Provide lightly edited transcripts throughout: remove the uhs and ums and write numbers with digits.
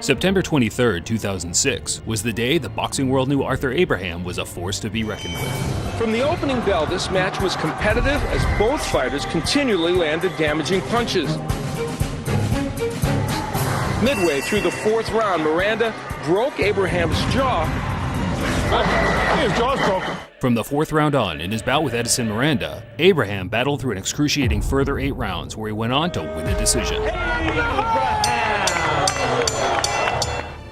September 23, 2006 was the day the boxing world knew Arthur Abraham was a force to be reckoned with. From the opening bell, this match was competitive as both fighters continually landed damaging punches. Midway through the fourth round, Miranda broke Abraham's jaw. His jaw's broken. From the fourth round on, in his bout with Edison Miranda, Abraham battled through an excruciating further 8 rounds where he went on to win a decision.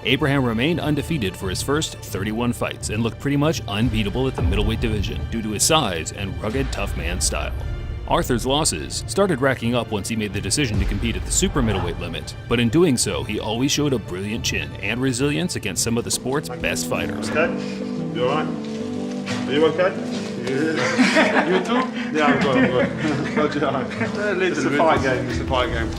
Abraham remained undefeated for his first 31 fights and looked pretty much unbeatable at the middleweight division due to his size and rugged tough man style. Arthur's losses started racking up once he made the decision to compete at the super middleweight limit, but in doing so, he always showed a brilliant chin and resilience against some of the sport's best fighters. Okay, you alright? Are you okay? You too? Yeah, I'm good. It's a fight game, it's a fight game.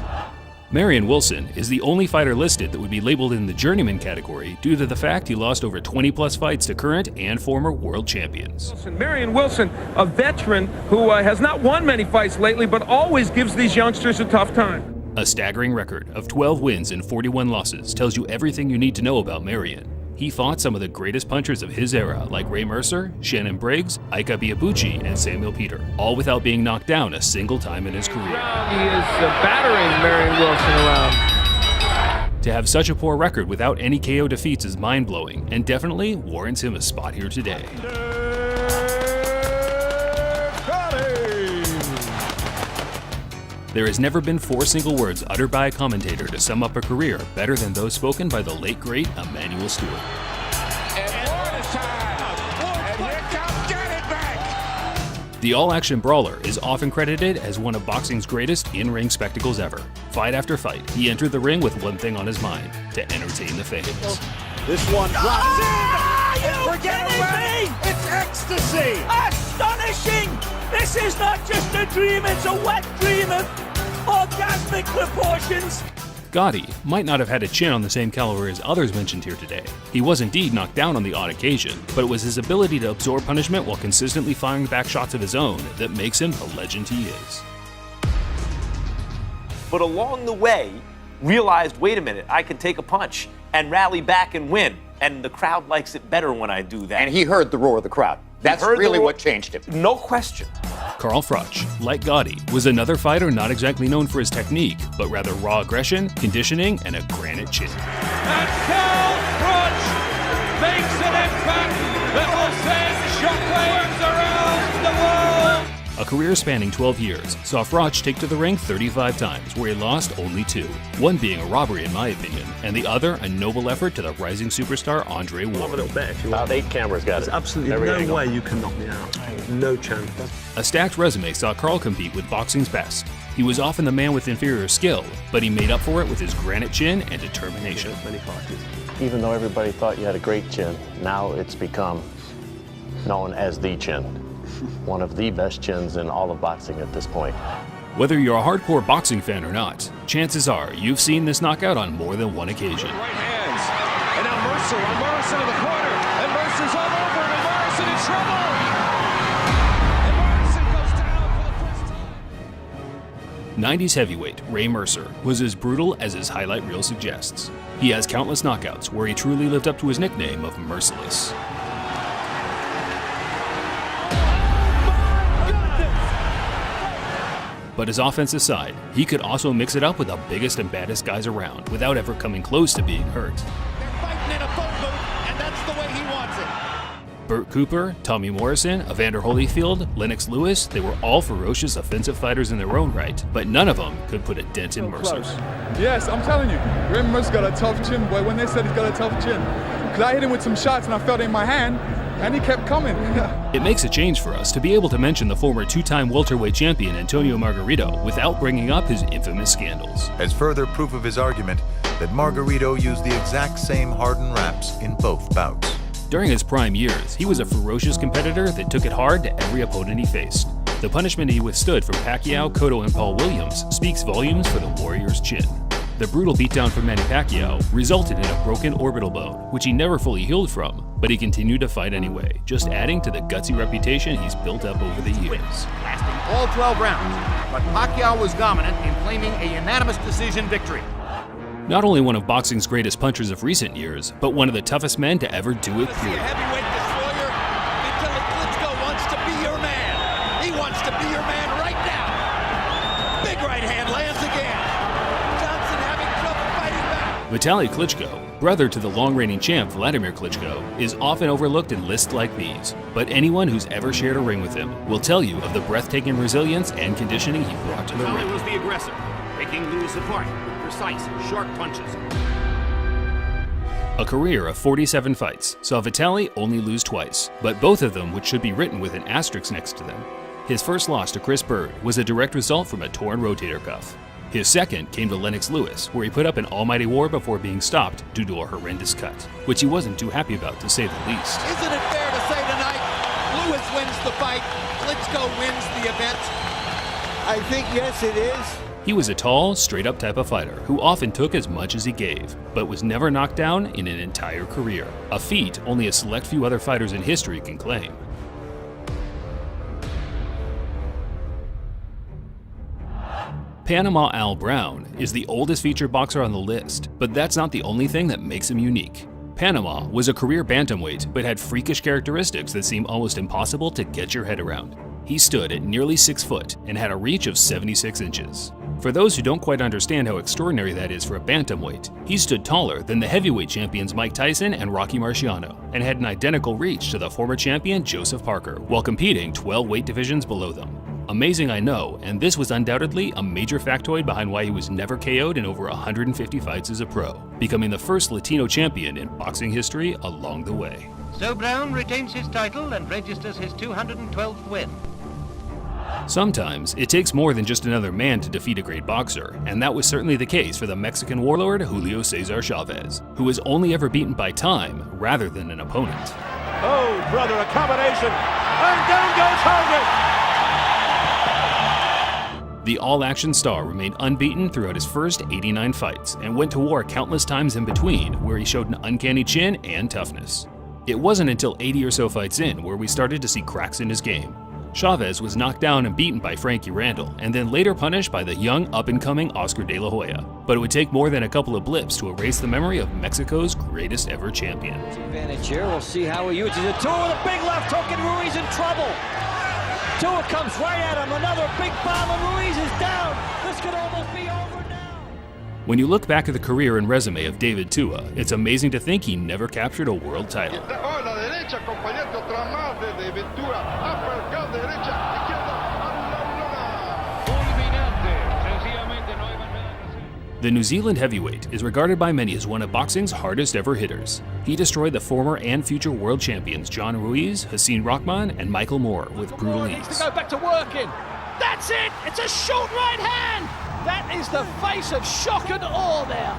Marion Wilson is the only fighter listed that would be labeled in the journeyman category due to the fact he lost over 20-plus fights to current and former world champions. Marion Wilson, a veteran who has not won many fights lately, but always gives these youngsters a tough time. A staggering record of 12 wins and 41 losses tells you everything you need to know about Marion. He fought some of the greatest punchers of his era, like Ray Mercer, Shannon Briggs, Ika Biabuchi, and Samuel Peter, all without being knocked down a single time in his career. He is battering Marion Wilson around. To have such a poor record without any KO defeats is mind-blowing, and definitely warrants him a spot here today. There has never been 4 single words uttered by a commentator to sum up a career better than those spoken by the late, great Emmanuel Stewart. The all-action brawler is often credited as one of boxing's greatest in-ring spectacles ever. Fight after fight, he entered the ring with one thing on his mind: to entertain the fans. This one drops in! Forget me! It's ecstasy! Astonishing! This is not just a dream, it's a wet dream of orgasmic proportions. Gotti might not have had a chin on the same caliber as others mentioned here today. He was indeed knocked down on the odd occasion, but it was his ability to absorb punishment while consistently firing back shots of his own that makes him the legend he is. But along the way, realized, wait a minute, I can take a punch and rally back and win. And the crowd likes it better when I do that. And he heard the roar of the crowd. That's really what changed him. No question. Carl Froch, like Gotti, was another fighter not exactly known for his technique, but rather raw aggression, conditioning, and a granite chin. And Carl Froch makes an impact that will send shockwaves around the world. A career spanning 12 years saw Froch take to the ring 35 times, where he lost only 2. One being a robbery in my opinion, and the other a noble effort to the rising superstar Andre Ward. A little bet if you want. 8 cameras got it. There's absolutely no way you can knock me out. No chance. A stacked resume saw Carl compete with boxing's best. He was often the man with inferior skill, but he made up for it with his granite chin and determination. Even though everybody thought you had a great chin, now it's become known as the chin. One of the best chins in all of boxing at this point. Whether you're a hardcore boxing fan or not, chances are you've seen this knockout on more than one occasion. Right hands. And now Mercer to the corner. And Mercer's all over him. And Morrison in trouble. And Morrison goes down for the first time. 90s heavyweight Ray Mercer was as brutal as his highlight reel suggests. He has countless knockouts where he truly lived up to his nickname of Merciless. But his offense aside, he could also mix it up with the biggest and baddest guys around without ever coming close to being hurt. They're fighting in a phone booth, and that's the way he wants it. Burt Cooper, Tommy Morrison, Evander Holyfield, Lennox Lewis, they were all ferocious offensive fighters in their own right, but none of them could put a dent in Mercer. Yes, I'm telling you, Ray Mercer's got a tough chin, boy. When they said he's got a tough chin, because I hit him with some shots and I felt it in my hand, and he kept coming. It makes a change for us to be able to mention the former 2-time welterweight champion Antonio Margarito without bringing up his infamous scandals. As further proof of his argument that Margarito used the exact same hardened wraps in both bouts. During his prime years, he was a ferocious competitor that took it hard to every opponent he faced. The punishment he withstood from Pacquiao, Cotto, and Paul Williams speaks volumes for the Warrior's chin. The brutal beatdown from Manny Pacquiao resulted in a broken orbital bone, which he never fully healed from, but he continued to fight anyway, just adding to the gutsy reputation he's built up over the years. Lasting all 12 rounds, but Pacquiao was dominant in claiming a unanimous decision victory. Not only one of boxing's greatest punchers of recent years, but one of the toughest men to ever do it, period. Heavyweight destroyer, Vitaly Klitschko wants to be your man. He wants to be your man right now. Big right hand lands again. Johnson having trouble fighting back. Vitaly Klitschko, brother to the long-reigning champ Vladimir Klitschko, is often overlooked in lists like these, but anyone who's ever shared a ring with him will tell you of the breathtaking resilience and conditioning he brought to the ring. Was the aggressor, picking Lewis apart with precise, sharp punches. A career of 47 fights saw Vitaly only lose twice, but both of them which should be written with an asterisk next to them. His first loss to Chris Bird was a direct result from a torn rotator cuff. His second came to Lennox Lewis, where he put up an almighty war before being stopped due to a horrendous cut, which he wasn't too happy about, to say the least. Isn't it fair to say tonight, Lewis wins the fight, Klitschko wins the event? I think yes, it is. He was a tall, straight-up type of fighter who often took as much as he gave, but was never knocked down in an entire career, a feat only a select few other fighters in history can claim. Panama Al Brown is the oldest featured boxer on the list, but that's not the only thing that makes him unique. Panama was a career bantamweight, but had freakish characteristics that seem almost impossible to get your head around. He stood at nearly 6 foot and had a reach of 76 inches. For those who don't quite understand how extraordinary that is for a bantamweight, he stood taller than the heavyweight champions Mike Tyson and Rocky Marciano, and had an identical reach to the former champion Joseph Parker, while competing 12 weight divisions below them. Amazing, I know, and this was undoubtedly a major factoid behind why he was never KO'd in over 150 fights as a pro, becoming the first Latino champion in boxing history along the way. So Brown retains his title and registers his 212th win. Sometimes it takes more than just another man to defeat a great boxer, and that was certainly the case for the Mexican warlord Julio Cesar Chavez, who was only ever beaten by time rather than an opponent. Oh, brother, a combination, and down goes Hogan! The all-action star remained unbeaten throughout his first 89 fights and went to war countless times in between, where he showed an uncanny chin and toughness. It wasn't until 80 or so fights in where we started to see cracks in his game. Chavez was knocked down and beaten by Frankie Randall, and then later punished by the young up-and-coming Oscar De La Hoya. But it would take more than a couple of blips to erase the memory of Mexico's greatest ever champion. Advantage here, we'll see how he uses it. Tua with a big left hook, and Ruiz in trouble. Tua comes right at him, another big bomb, and Ruiz is down. This could almost be over now. When you look back at the career and resume of David Tua, it's amazing to think he never captured a world title. The New Zealand heavyweight is regarded by many as one of boxing's hardest ever hitters. He destroyed the former and future world champions John Ruiz, Hasim Rahman, and Michael Moore with brutal ease. To go back to working. That's it! It's a short right hand! That is the face of shock and awe there.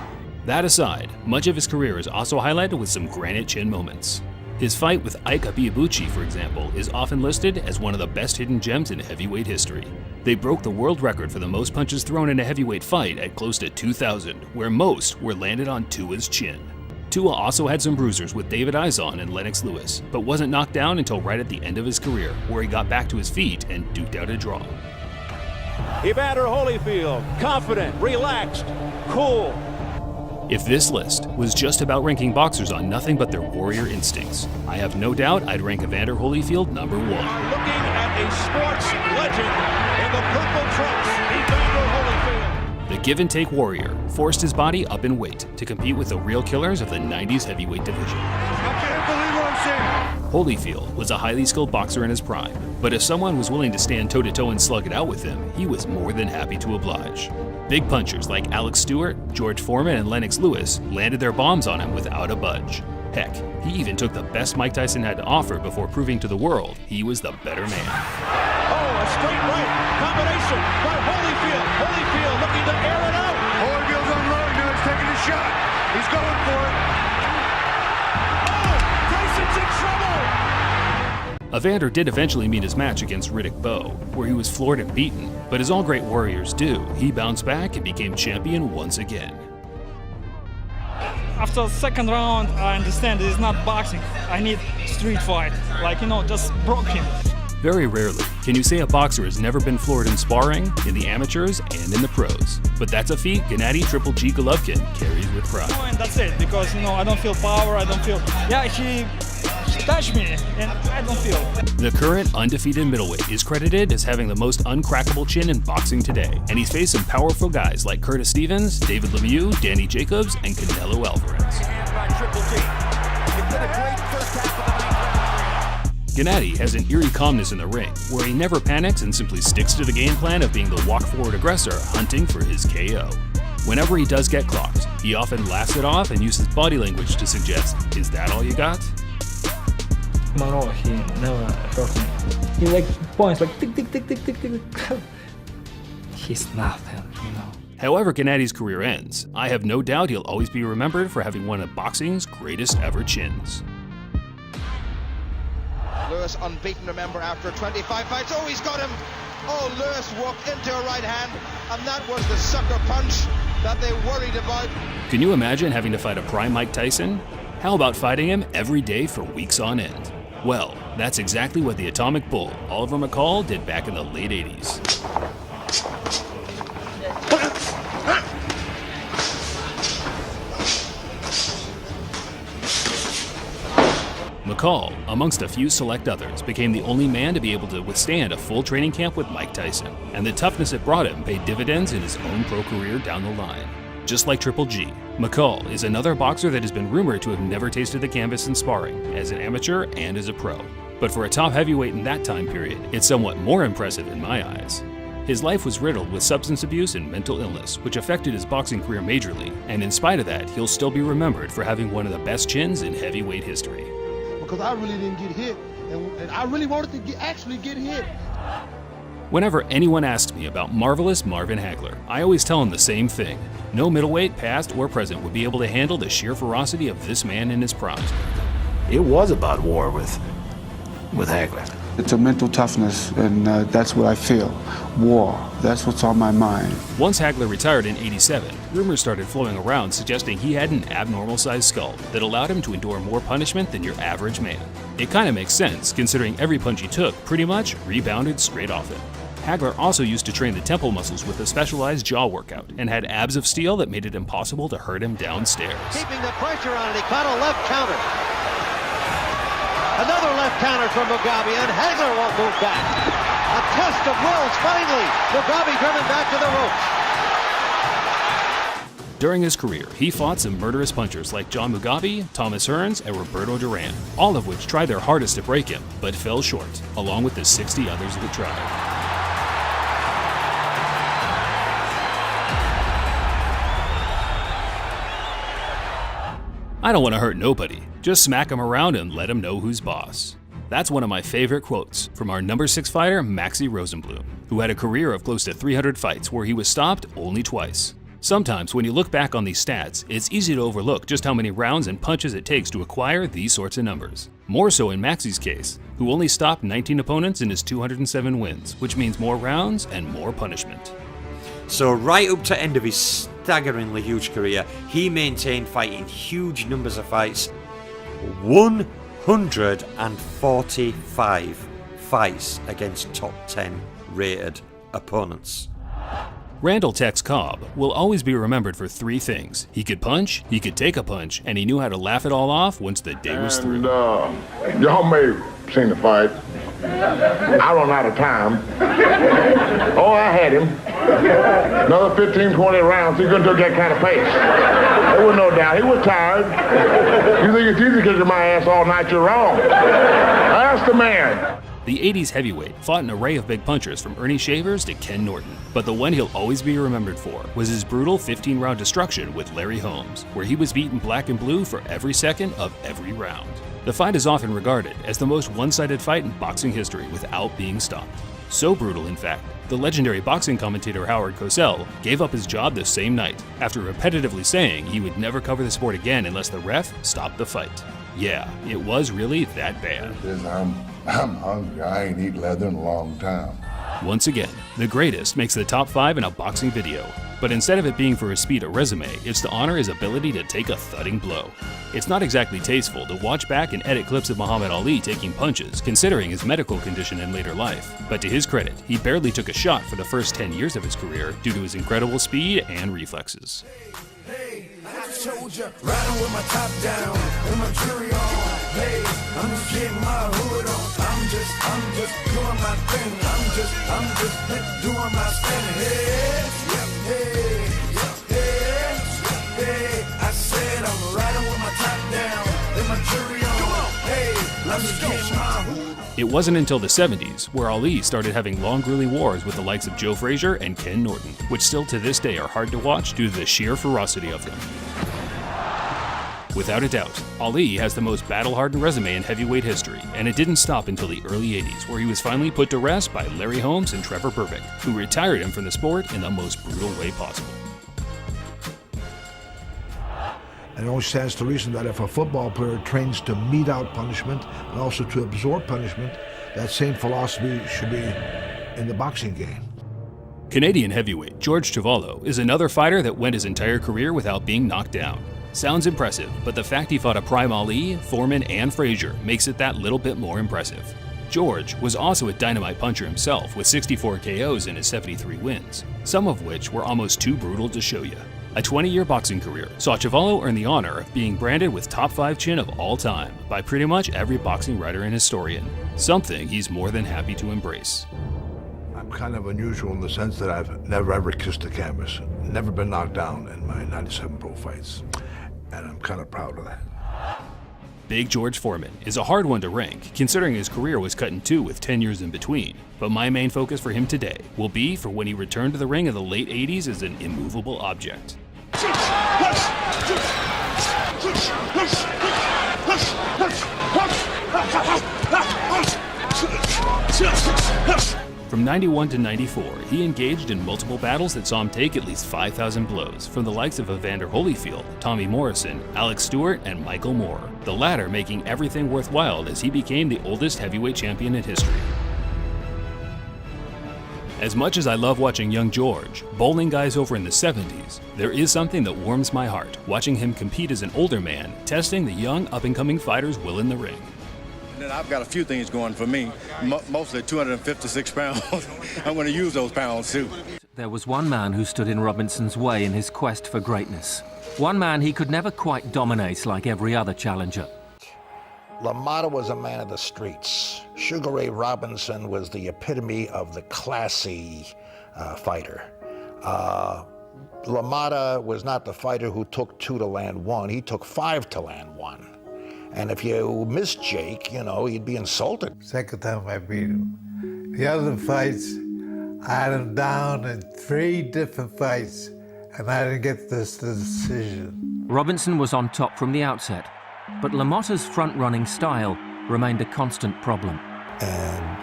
That aside, much of his career is also highlighted with some granite chin moments. His fight with Ike Abiyabuchi, for example, is often listed as one of the best hidden gems in heavyweight history. They broke the world record for the most punches thrown in a heavyweight fight at close to 2,000, where most were landed on Tua's chin. Tua also had some bruisers with David Izon and Lennox Lewis, but wasn't knocked down until right at the end of his career, where he got back to his feet and duked out a draw. Evander Holyfield, confident, relaxed, cool. If this list was just about ranking boxers on nothing but their warrior instincts, I have no doubt I'd rank Evander Holyfield number 1. Looking at a sports legend in the purple trunks, Evander Holyfield. The give-and-take warrior forced his body up in weight to compete with the real killers of the 90s heavyweight division. I can't believe what I'm saying. Holyfield was a highly skilled boxer in his prime, but if someone was willing to stand toe-to-toe and slug it out with him, he was more than happy to oblige. Big punchers like Alex Stewart, George Foreman, and Lennox Lewis landed their bombs on him without a budge. Heck, he even took the best Mike Tyson had to offer before proving to the world he was the better man. Oh, a straight right combination by Holyfield. Holyfield looking to air it out. Holyfield's unloading now. He's taking a shot. He's going for it. Oh, Tyson's in trouble. Evander did eventually meet his match against Riddick Bowe, where he was floored and beaten, but as all great warriors do, he bounced back and became champion once again. After the second round, I understand it's not boxing. I need street fight, just broke him. Very rarely can you say a boxer has never been floored in sparring, in the amateurs, and in the pros. But that's a feat Gennady Triple G Golovkin carries with pride. And that's it, because I don't feel power, I don't feel... Yeah, he touched me, and I don't feel. The current undefeated middleweight is credited as having the most uncrackable chin in boxing today, and he's faced some powerful guys like Curtis Stevens, David Lemieux, Danny Jacobs, and Canelo Alvarez. Gennady has an eerie calmness in the ring, where he never panics and simply sticks to the game plan of being the walk-forward aggressor hunting for his KO. Whenever he does get clocked, he often laughs it off and uses body language to suggest, "Is that all you got?" No, he never hurt me. He points tick, tick, tick, tick, tick, tick. He's nothing, However Gennady's career ends, I have no doubt he'll always be remembered for having one of boxing's greatest ever chins. Lewis unbeaten, remember, after 25 fights. Oh, he's got him! Oh, Lewis walked into a right hand, and that was the sucker punch that they worried about. Can you imagine having to fight a prime Mike Tyson? How about fighting him every day for weeks on end? Well, that's exactly what the Atomic Bull, Oliver McCall, did back in the late 80s. McCall, amongst a few select others, became the only man to be able to withstand a full training camp with Mike Tyson, and the toughness it brought him paid dividends in his own pro career down the line. Just like Triple G, McCall is another boxer that has been rumored to have never tasted the canvas in sparring, as an amateur and as a pro. But for a top heavyweight in that time period, it's somewhat more impressive in my eyes. His life was riddled with substance abuse and mental illness, which affected his boxing career majorly, and in spite of that, he'll still be remembered for having one of the best chins in heavyweight history. Because I really didn't get hit, and I really wanted to actually get hit. Whenever anyone asks me about marvelous Marvin Hagler, I always tell them the same thing. No middleweight, past or present, would be able to handle the sheer ferocity of this man in his prime. It was about war with Hagler. It's a mental toughness, and that's what I feel. War, that's what's on my mind. Once Hagler retired in '87, rumors started flowing around suggesting he had an abnormal-sized skull that allowed him to endure more punishment than your average man. It kind of makes sense, considering every punch he took pretty much rebounded straight off him. Hagler also used to train the temple muscles with a specialized jaw workout and had abs of steel that made it impossible to hurt him downstairs. Keeping the pressure on it, he caught a left counter. Another left counter from Mugabe, and Hagler won't move back. A test of wills, finally. Mugabe driven back to the ropes. During his career, he fought some murderous punchers like John Mugabe, Thomas Hearns, and Roberto Duran, all of which tried their hardest to break him, but fell short, along with the 60 others that tried. I don't want to hurt nobody, just smack him around and let him know who's boss. That's one of my favorite quotes from our number 6 fighter, Maxie Rosenblum, who had a career of close to 300 fights where he was stopped only twice. Sometimes when you look back on these stats, it's easy to overlook just how many rounds and punches it takes to acquire these sorts of numbers. More so in Maxie's case, who only stopped 19 opponents in his 207 wins, which means more rounds and more punishment. So right up to end of his staggeringly huge career, he maintained fighting huge numbers of fights. 145 fights against top 10 rated opponents. Randall Tex Cobb will always be remembered for 3 things. He could punch, he could take a punch, and he knew how to laugh it all off once the day was through. Y'all may have seen the fight. I run out of time. Oh, I had him. Another 15, 20 rounds, he couldn't take that kind of pace. There was no doubt. He was tired. You think it's easy kicking my ass all night? You're wrong. Ask the man. The 80s heavyweight fought an array of big punchers from Ernie Shavers to Ken Norton, but the one he'll always be remembered for was his brutal 15-round destruction with Larry Holmes, where he was beaten black and blue for every second of every round. The fight is often regarded as the most one-sided fight in boxing history without being stopped. So brutal, in fact, the legendary boxing commentator Howard Cosell gave up his job the same night after repetitively saying he would never cover the sport again unless the ref stopped the fight. Yeah, it was really that bad. I'm hungry. I ain't eaten leather in a long time. Once again, the greatest makes the top 5 in a boxing video. But instead of it being for his speed or resume, it's to honor his ability to take a thudding blow. It's not exactly tasteful to watch back and edit clips of Muhammad Ali taking punches, considering his medical condition in later life. But to his credit, he barely took a shot for the first 10 years of his career due to his incredible speed and reflexes. Soldier, riding with my top down, and my jury on. Hey, I'm just getting my hood on. I'm just doing my thing. I'm just doing my thing. Hey, I said I'm riding with my top down, and my jury on. Hey, I'm just getting my hood. It wasn't until the 70s where Ali started having long, grueling wars with the likes of Joe Frazier and Ken Norton, which still to this day are hard to watch due to the sheer ferocity of them. Without a doubt, Ali has the most battle-hardened resume in heavyweight history, and it didn't stop until the early 80s, where he was finally put to rest by Larry Holmes and Trevor Berbick, who retired him from the sport in the most brutal way possible. And it only stands to reason that if a football player trains to mete out punishment and also to absorb punishment, that same philosophy should be in the boxing game. Canadian heavyweight George Chuvalo is another fighter that went his entire career without being knocked down. Sounds impressive, but the fact he fought a prime Ali, Foreman, and Frazier makes it that little bit more impressive. George was also a dynamite puncher himself with 64 KOs in his 73 wins, some of which were almost too brutal to show you. A 20-year boxing career saw Chuvalo earn the honor of being branded with top 5 chin of all time by pretty much every boxing writer and historian, something he's more than happy to embrace. I'm kind of unusual in the sense that I've never ever kissed a canvas, never been knocked down in my 97 pro fights, and I'm kind of proud of that. Big George Foreman is a hard one to rank, considering his career was cut in two with 10 years in between, but my main focus for him today will be for when he returned to the ring in the late 80s as an immovable object. From 91 to 94, he engaged in multiple battles that saw him take at least 5,000 blows from the likes of Evander Holyfield, Tommy Morrison, Alex Stewart, and Michael Moore, the latter making everything worthwhile as he became the oldest heavyweight champion in history. As much as I love watching young George, bowling guys over in the 70s, there is something that warms my heart watching him compete as an older man, testing the young up-and-coming fighters' will in the ring. And I've got a few things going for me, mostly 256 pounds. I'm going to use those pounds too. There was one man who stood in Robinson's way in his quest for greatness. One man he could never quite dominate like every other challenger. LaMotta was a man of the streets. Sugar Ray Robinson was the epitome of the classy fighter. LaMotta was not the fighter who took 2 to land 1, he took 5 to land 1. And if you missed Jake, you know, you'd be insulted. Second time I beat him. The other fights, I had him down in 3 different fights, and I didn't get this decision. Robinson was on top from the outset, but LaMotta's front-running style remained a constant problem. And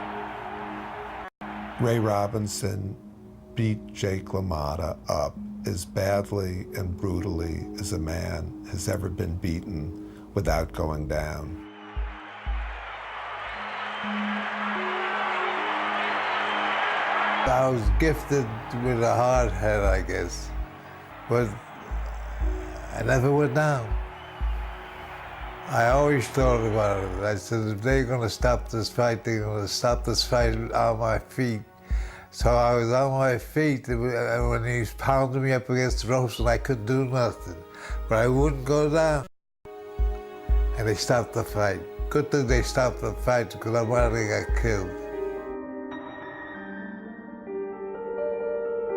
Ray Robinson beat Jake LaMotta up as badly and brutally as a man has ever been beaten without going down. I was gifted with a hard head, I guess, but I never went down. I always thought about it. I said, if they're going to stop this fight, they're going to stop this fight on my feet. So I was on my feet, and when he was pounding me up against the ropes, and I couldn't do nothing, but I wouldn't go down. And they stopped the fight. Good thing they stopped the fight because I might have got killed.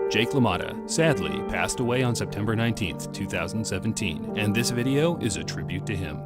Jake LaMotta sadly passed away on September 19th, 2017, and this video is a tribute to him.